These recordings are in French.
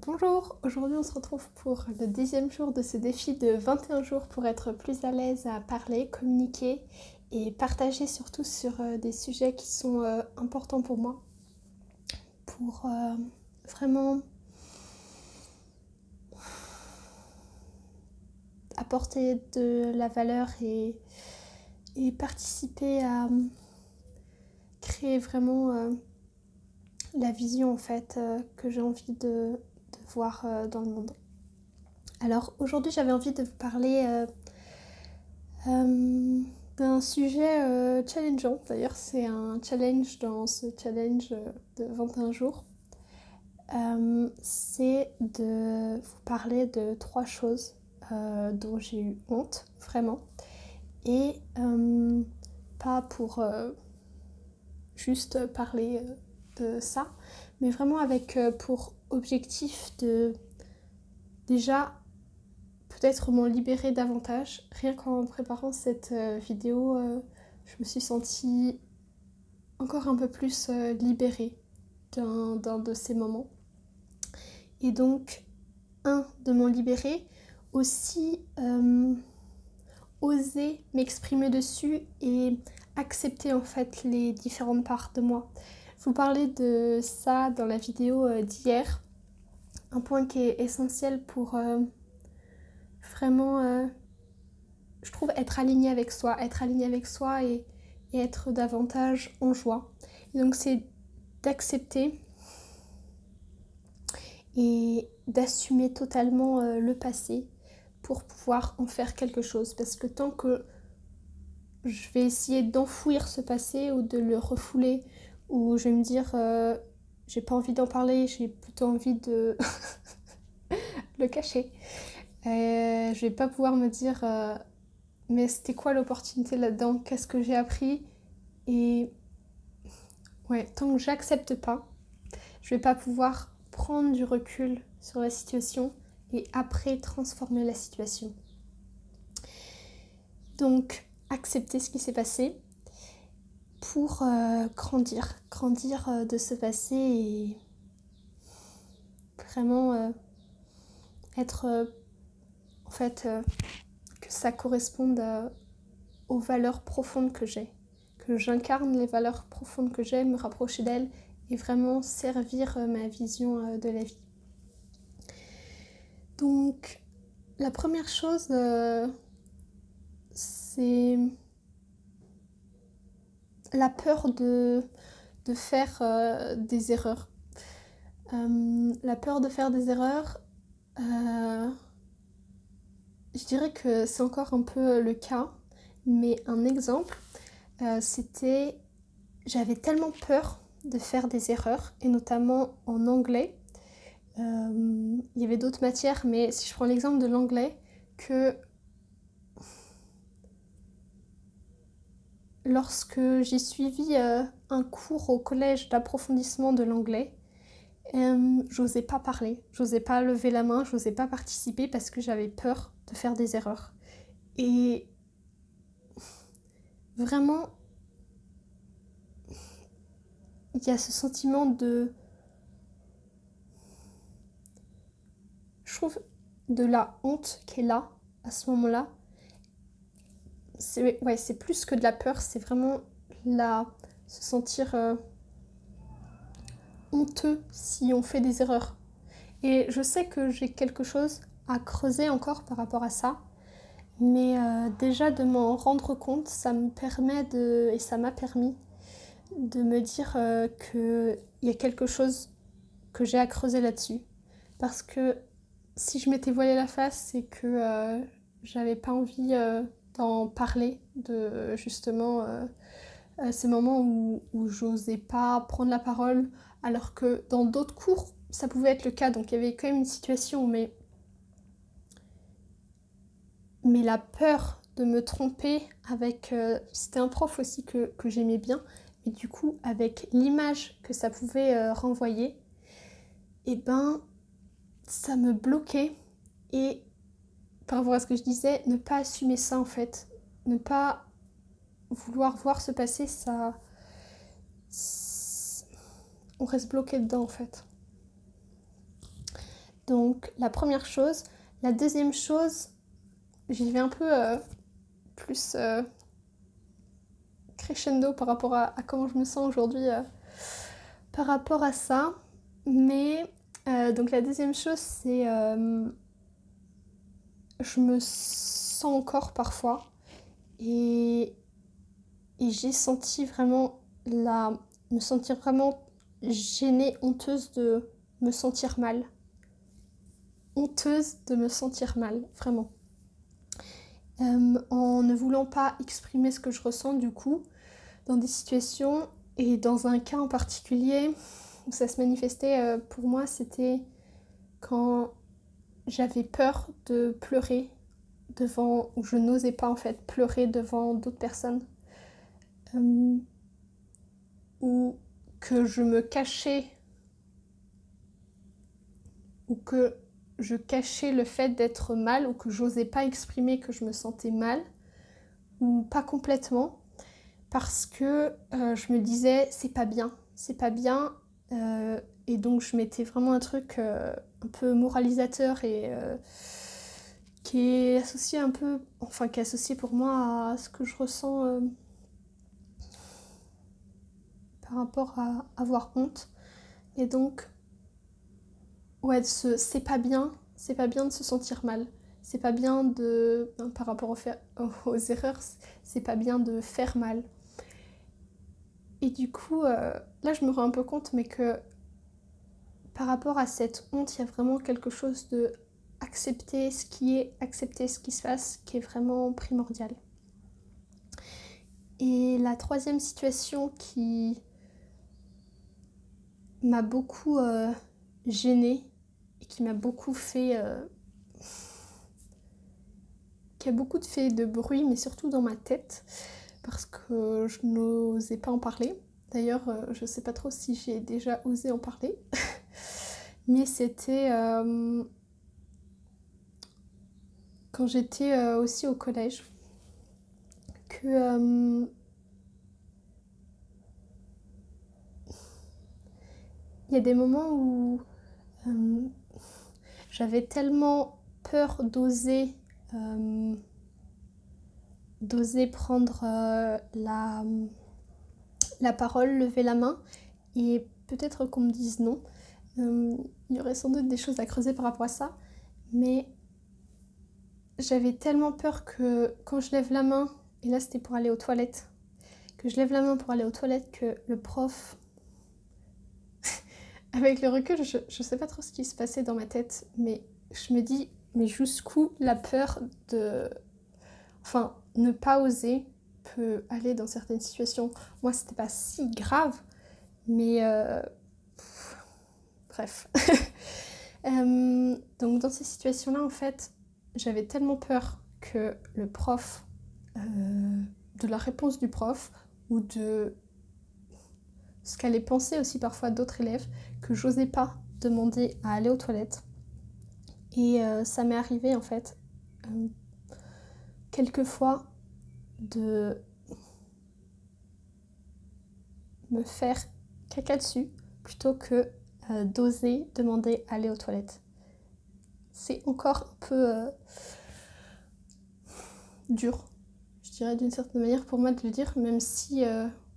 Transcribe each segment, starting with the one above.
Bonjour, aujourd'hui on se retrouve pour le 10e jour de ce défi de 21 jours pour être plus à l'aise à parler, communiquer et partager surtout sur des sujets qui sont importants pour moi, pour vraiment apporter de la valeur et participer à créer vraiment la vision en fait que j'ai envie de voir dans le monde. Alors aujourd'hui j'avais envie de vous parler d'un sujet challengeant. D'ailleurs c'est un challenge dans ce challenge de 21 jours. C'est de vous parler de 3 choses dont j'ai eu honte vraiment. Et pas pour juste parler de ça, mais vraiment avec pour objectif de déjà peut-être m'en libérer davantage. Rien qu'en préparant cette vidéo, je me suis sentie encore un peu plus libérée d'un de ces moments. Et donc, de m'en libérer, aussi oser m'exprimer dessus et accepter en fait les différentes parts de moi. Je vous parlais de ça dans la vidéo d'hier, un point qui est essentiel pour vraiment, je trouve, être aligné avec soi et être davantage en joie. Et donc c'est d'accepter et d'assumer totalement le passé pour pouvoir en faire quelque chose. Parce que tant que je vais essayer d'enfouir ce passé ou de le refouler, ou je vais me dire j'ai pas envie d'en parler, j'ai plutôt envie de le cacher, je vais pas pouvoir me dire mais c'était quoi l'opportunité là-dedans, qu'est-ce que j'ai appris. Et ouais, tant que j'accepte pas, je vais pas pouvoir prendre du recul sur la situation et après transformer la situation. Donc accepter ce qui s'est passé pour grandir de ce passé et vraiment être en fait que ça corresponde aux valeurs profondes que j'ai, que j'incarne les valeurs profondes que j'ai, me rapprocher d'elles et vraiment servir ma vision de la vie. Donc la première chose c'est la peur de faire des erreurs. La peur de faire des erreurs, je dirais que c'est encore un peu le cas, mais un exemple, c'était, j'avais tellement peur de faire des erreurs, et notamment en anglais. Il y avait d'autres matières, mais si je prends l'exemple de l'anglais, que lorsque j'ai suivi un cours au collège d'approfondissement de l'anglais, j'osais pas parler, j'osais pas lever la main, j'osais pas participer parce que j'avais peur de faire des erreurs. Et vraiment, il y a ce sentiment de... Je trouve de la honte qui est là, à ce moment-là. C'est plus que de la peur, c'est vraiment se sentir honteux si on fait des erreurs. Et je sais que j'ai quelque chose à creuser encore par rapport à ça, mais déjà de m'en rendre compte, ça me permet et ça m'a permis de me dire qu'il y a quelque chose que j'ai à creuser là-dessus. Parce que si je m'étais voilée la face, c'est que j'avais pas envie d'en parler, de justement ces moments où j'osais pas prendre la parole, alors que dans d'autres cours, ça pouvait être le cas. Donc il y avait quand même une situation, mais la peur de me tromper avec... c'était un prof aussi que j'aimais bien, mais du coup, avec l'image que ça pouvait renvoyer, et ben, ça me bloquait. Et par rapport à ce que je disais, ne pas assumer ça en fait, ne pas vouloir voir se passer, ça... on reste bloqué dedans en fait. Donc la première chose. La deuxième chose, j'y vais un peu plus crescendo par rapport à comment je me sens aujourd'hui par rapport à ça. Mais donc la deuxième chose, c'est je me sens encore parfois et j'ai senti vraiment me sentir vraiment gênée, honteuse de me sentir mal. Honteuse de me sentir mal, vraiment. En ne voulant pas exprimer ce que je ressens du coup, dans des situations et dans un cas en particulier où ça se manifestait pour moi, c'était quand j'avais peur de pleurer devant, ou je n'osais pas en fait pleurer devant d'autres personnes. Ou que je me cachais, ou que je cachais le fait d'être mal, ou que j'osais pas exprimer que je me sentais mal, ou pas complètement, parce que je me disais c'est pas bien, et donc je mettais vraiment un truc un peu moralisateur et qui est associé un peu, enfin qui est associé pour moi à ce que je ressens par rapport à avoir honte. Et donc, ouais, c'est pas bien, de se sentir mal. C'est pas bien de, par rapport aux erreurs, c'est pas bien de faire mal. Et du coup, là je me rends un peu compte, mais que par rapport à cette honte, il y a vraiment quelque chose de accepter ce qui se passe, qui est vraiment primordial. Et la troisième situation qui m'a beaucoup gênée et qui m'a beaucoup fait... qui a beaucoup fait de bruit, mais surtout dans ma tête, parce que je n'osais pas en parler. D'ailleurs, je sais pas trop si j'ai déjà osé en parler. Mais c'était quand j'étais aussi au collège que il y a des moments où j'avais tellement peur d'oser prendre la parole, lever la main et peut-être qu'on me dise non. Il y aurait sans doute des choses à creuser par rapport à ça, mais j'avais tellement peur que quand je lève la main, et là c'était pour aller aux toilettes, que je lève la main pour aller aux toilettes, que le prof, avec le recul, je sais pas trop ce qui se passait dans ma tête, mais je me dis, mais jusqu'où la peur de... Enfin, ne pas oser peut aller dans certaines situations. Moi, c'était pas si grave, mais bref. Donc dans ces situations-là, en fait, j'avais tellement peur que le prof, de la réponse du prof, ou de ce qu'allaient penser aussi parfois d'autres élèves, que j'osais pas demander à aller aux toilettes. Et ça m'est arrivé en fait quelques fois de me faire caca dessus plutôt que d'oser demander à aller aux toilettes. C'est encore un peu dur, je dirais d'une certaine manière pour moi de le dire, même si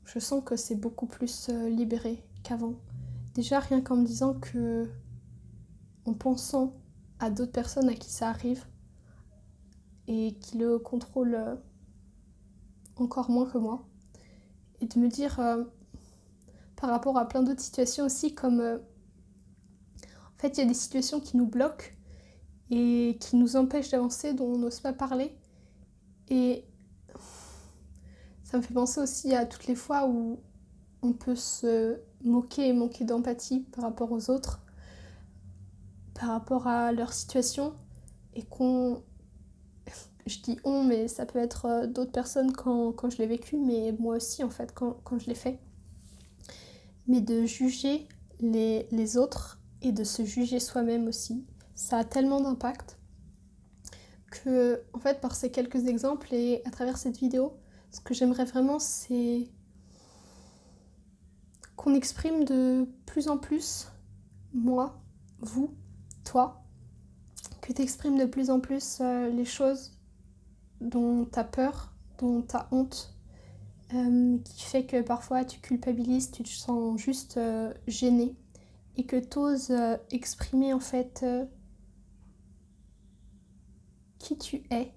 je sens que c'est beaucoup plus libéré qu'avant. Déjà rien qu'en me disant que, en pensant à d'autres personnes à qui ça arrive et qui le contrôlent encore moins que moi, et de me dire par rapport à plein d'autres situations aussi, comme en fait il y a des situations qui nous bloquent et qui nous empêchent d'avancer, dont on n'ose pas parler, et ça me fait penser aussi à toutes les fois où on peut se moquer et manquer d'empathie par rapport aux autres, par rapport à leur situation, et qu'on... Je dis on, mais ça peut être d'autres personnes quand je l'ai vécu, mais moi aussi en fait quand je l'ai fait. Mais de juger les autres et de se juger soi-même aussi, ça a tellement d'impact que, en fait, par ces quelques exemples et à travers cette vidéo, ce que j'aimerais vraiment, c'est qu'on exprime de plus en plus, moi, vous, toi, que tu exprimes de plus en plus les choses dont tu as peur, dont tu as honte, qui fait que parfois tu culpabilises, tu te sens juste gêné et que tu oses exprimer en fait qui tu es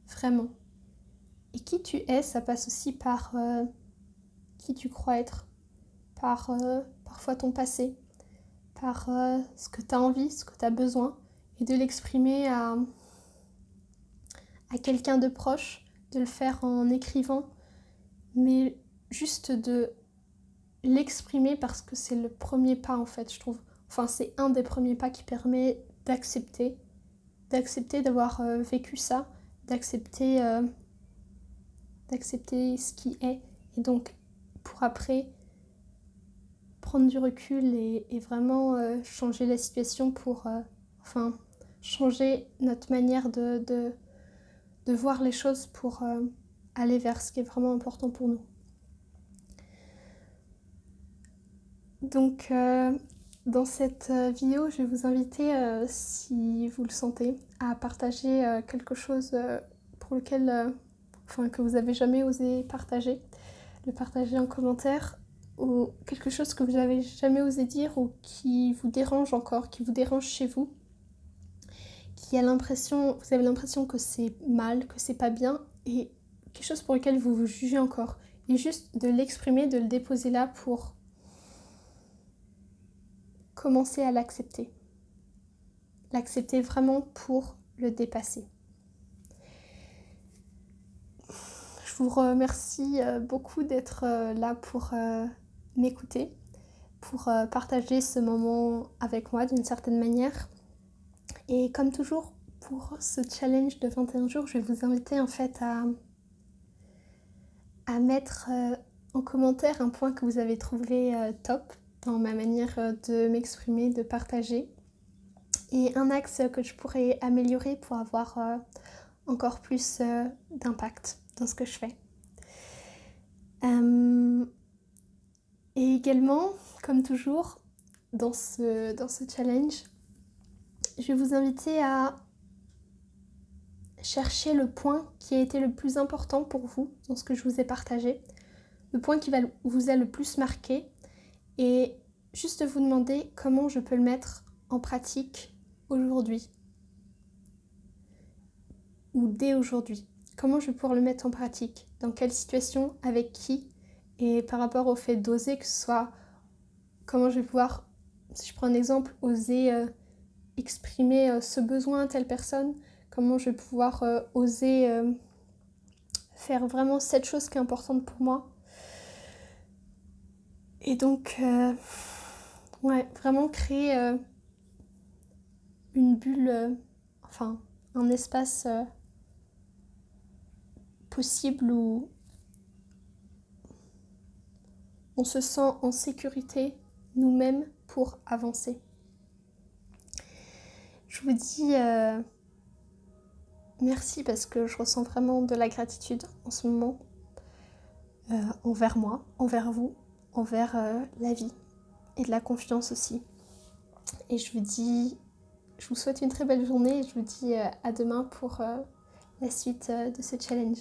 vraiment. Et qui tu es, ça passe aussi par qui tu crois être, par parfois ton passé, par ce que tu as envie, ce que tu as besoin, et de l'exprimer à quelqu'un de proche, de le faire en écrivant, mais juste de l'exprimer parce que c'est le premier pas en fait, je trouve. Enfin, c'est un des premiers pas qui permet d'accepter d'avoir vécu ça, d'accepter ce qui est, et donc pour après prendre du recul et vraiment changer la situation pour changer notre manière de voir les choses pour aller vers ce qui est vraiment important pour nous. Donc dans cette vidéo, je vais vous inviter, si vous le sentez, à partager quelque chose pour lequel que vous n'avez jamais osé partager, le partager en commentaire, ou quelque chose que vous n'avez jamais osé dire ou qui vous dérange encore, qui vous dérange chez vous, vous avez l'impression que c'est mal, que c'est pas bien, et quelque chose pour lequel vous vous jugez encore. Et juste de l'exprimer, de le déposer là pour commencer à l'accepter. L'accepter vraiment pour le dépasser. Je vous remercie beaucoup d'être là pour m'écouter, pour partager ce moment avec moi d'une certaine manière. Et comme toujours, pour ce challenge de 21 jours, je vais vous inviter en fait à mettre en commentaire un point que vous avez trouvé top dans ma manière de m'exprimer, de partager, et un axe que je pourrais améliorer pour avoir encore plus d'impact dans ce que je fais. Et également, comme toujours, dans ce challenge, je vais vous inviter à chercher le point qui a été le plus important pour vous dans ce que je vous ai partagé, le point qui vous a le plus marqué, et juste vous demander comment je peux le mettre en pratique aujourd'hui ou dès aujourd'hui. Comment je vais pouvoir le mettre en pratique, dans quelle situation, avec qui, et par rapport au fait d'oser, que ce soit comment je vais pouvoir, si je prends un exemple, oser exprimer ce besoin à telle personne, comment je vais pouvoir oser faire vraiment cette chose qui est importante pour moi. Et donc, vraiment créer une bulle, un espace possible où on se sent en sécurité nous-mêmes pour avancer. Je vous dis merci parce que je ressens vraiment de la gratitude en ce moment envers moi, envers vous, envers la vie et de la confiance aussi. Et je vous souhaite une très belle journée et je vous dis à demain pour la suite de ce challenge.